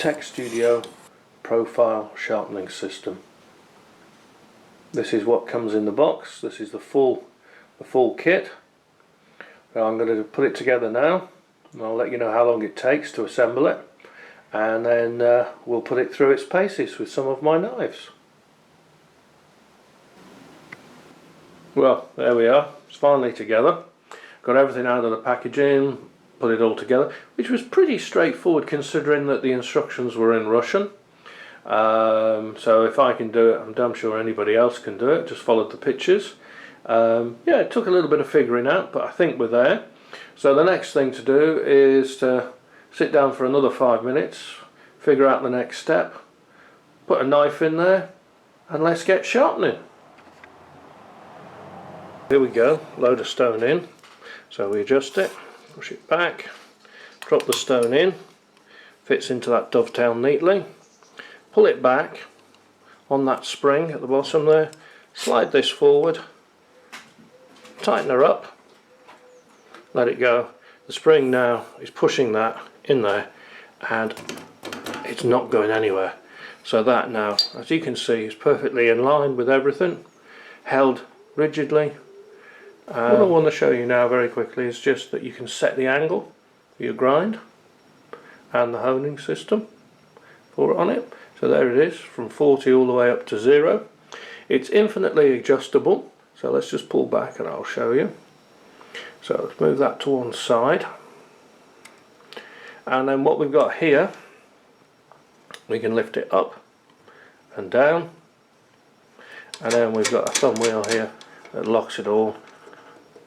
Tech Studio Profile Sharpening System. This is what comes in the box. This is the full kit. So I'm going to put it together now, and I'll let you know how long it takes to assemble it, and then we'll put it through its paces with some of my knives. Well, there we are. It's finally together. Got everything out of the packaging, put it all together, which was pretty straightforward considering that the instructions were in Russian. So if I can do it, I'm damn sure anybody else can do it. Just followed the pictures. Yeah, it took a little bit of figuring out, but I think we're there. So the next thing to do is to sit down for another 5 minutes, figure out the next step, put a knife in there, and let's get sharpening. Here we go, load a stone in. So we adjust it, push it back, drop the stone in, fits into that dovetail neatly, pull it back on that spring at the bottom there, slide this forward, tighten her up, let it go. The spring now is pushing that in there and it's not going anywhere. So that now, as you can see, is perfectly in line with everything, held rigidly. What I want to show you now very quickly is just that you can set the angle for your grind and the honing system for it on it. So there it is, from 40 all the way up to 0. It's infinitely adjustable, so let's just pull back and I'll show you. So let's move that to one side, and then what we've got here, we can lift it up and down, and then we've got a thumb wheel here that locks it all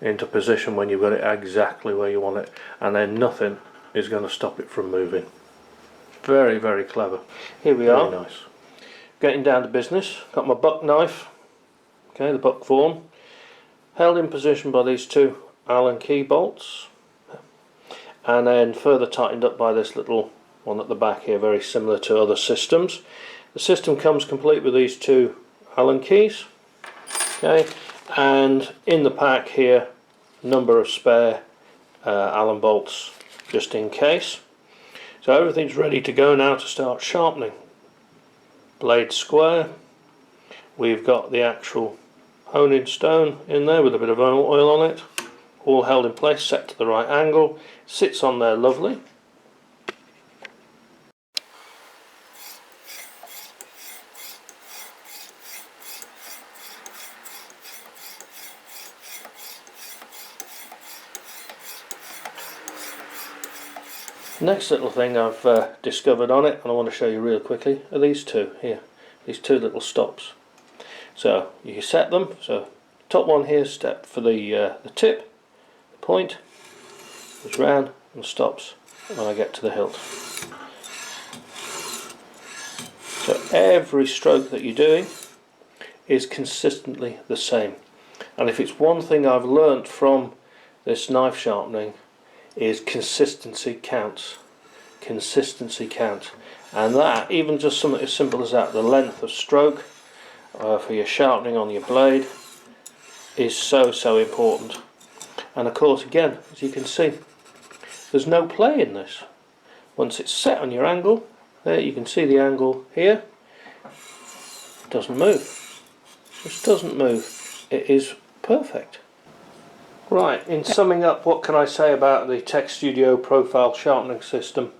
into position when you've got it exactly where you want it, and then nothing is going to stop it from moving. Very, very clever. Here we are. Very nice. Getting down to business. Got my buck knife, okay, the buck form, held in position by these two Allen key bolts, and then further tightened up by this little one at the back here, very similar to other systems. The system comes complete with these two Allen keys, okay, and in the pack here a number of spare Allen bolts just in case. So everything's ready to go now to start sharpening. Blade square, we've got the actual honing stone in there with a bit of oil on it, all held in place, set to the right angle, sits on there lovely. Next little thing I've discovered on it, and I want to show you real quickly, are these two here, these two little stops. So you set them, so top one here step for the tip, the point, goes round and stops when I get to the hilt. So every stroke that you're doing is consistently the same, and if it's one thing I've learnt from this knife sharpening, is consistency counts. Consistency counts, and that, even just something as simple as that, the length of stroke for your sharpening on your blade is so important. And of course, again, as you can see, there's no play in this. Once it's set on your angle, there you can see the angle here, it doesn't move, just doesn't move. It is perfect. Right, in summing up, what can I say about the Tech Studio Profile Sharpening System?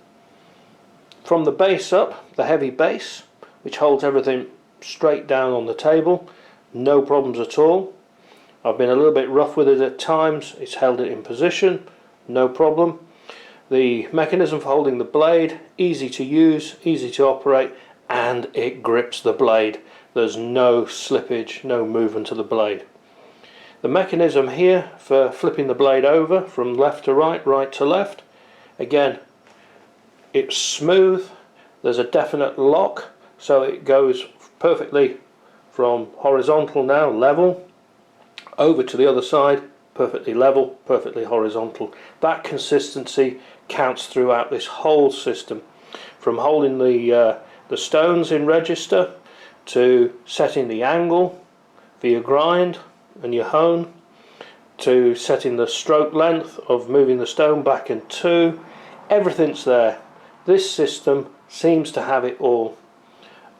From the base up, the heavy base, which holds everything straight down on the table, no problems at all. I've been a little bit rough with it at times, it's held it in position, no problem. The mechanism for holding the blade, easy to use, easy to operate, and it grips the blade. There's no slippage, no movement of the blade. The mechanism here for flipping the blade over from left to right, right to left, again, it's smooth, there's a definite lock, so it goes perfectly from horizontal now, level, over to the other side, perfectly level, perfectly horizontal. That consistency counts throughout this whole system, from holding the stones in register to setting the angle for your grind and your hone, to setting the stroke length of moving the stone back and two. Everything's there. This system seems to have it all.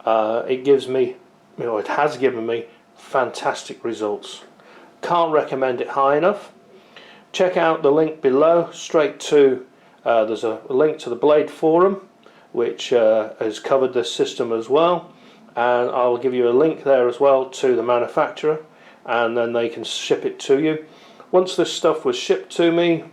It gives me, it has given me fantastic results. Can't recommend it high enough. Check out the link below, straight to, there's a link to the Blade Forum, which has covered this system as well, and I'll give you a link there as well to the manufacturer, and then they can ship it to you. Once this stuff was shipped to me,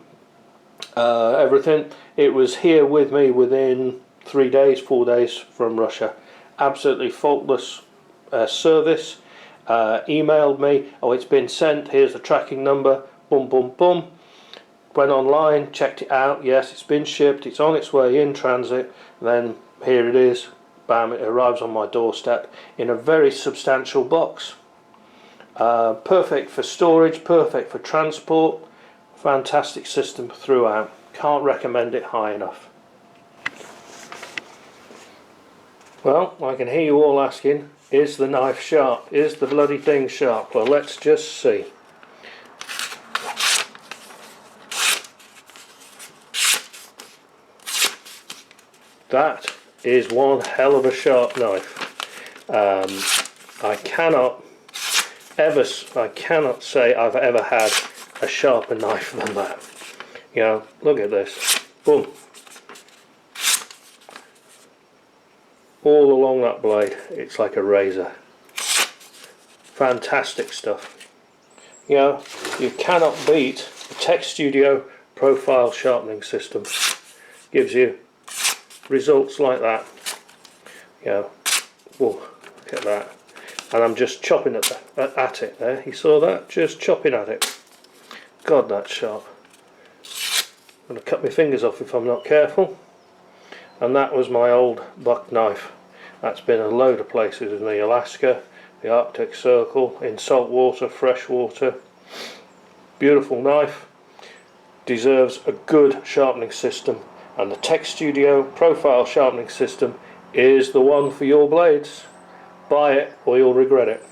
everything, it was here with me within 3 days, 4 days from Russia. Absolutely faultless service. Emailed me, oh, it's been sent, here's the tracking number, boom boom boom. Went online, checked it out, yes, it's been shipped, it's on its way in transit, then here it is, bam, it arrives on my doorstep in a very substantial box. Perfect for storage, perfect for transport, fantastic system throughout. Can't recommend it high enough. Well, I can hear you all asking, is the knife sharp? Is the bloody thing sharp? Well, let's just see. That is one hell of a sharp knife. I cannot say I've ever had a sharper knife than that. You know, look at this. Boom. All along that blade, it's like a razor. Fantastic stuff. You know, you cannot beat the Tech Studio profile sharpening system. Gives you results like that. You know, whoa, look at that. And I'm just chopping at it there. You saw that? Just chopping at it. God, that's sharp. I'm going to cut my fingers off if I'm not careful. And that was my old buck knife. That's been a load of places in the Alaska, the Arctic Circle, in salt water, fresh water. Beautiful knife. Deserves a good sharpening system. And the Tech Studio profile sharpening system is the one for your blades. Buy it or you'll regret it.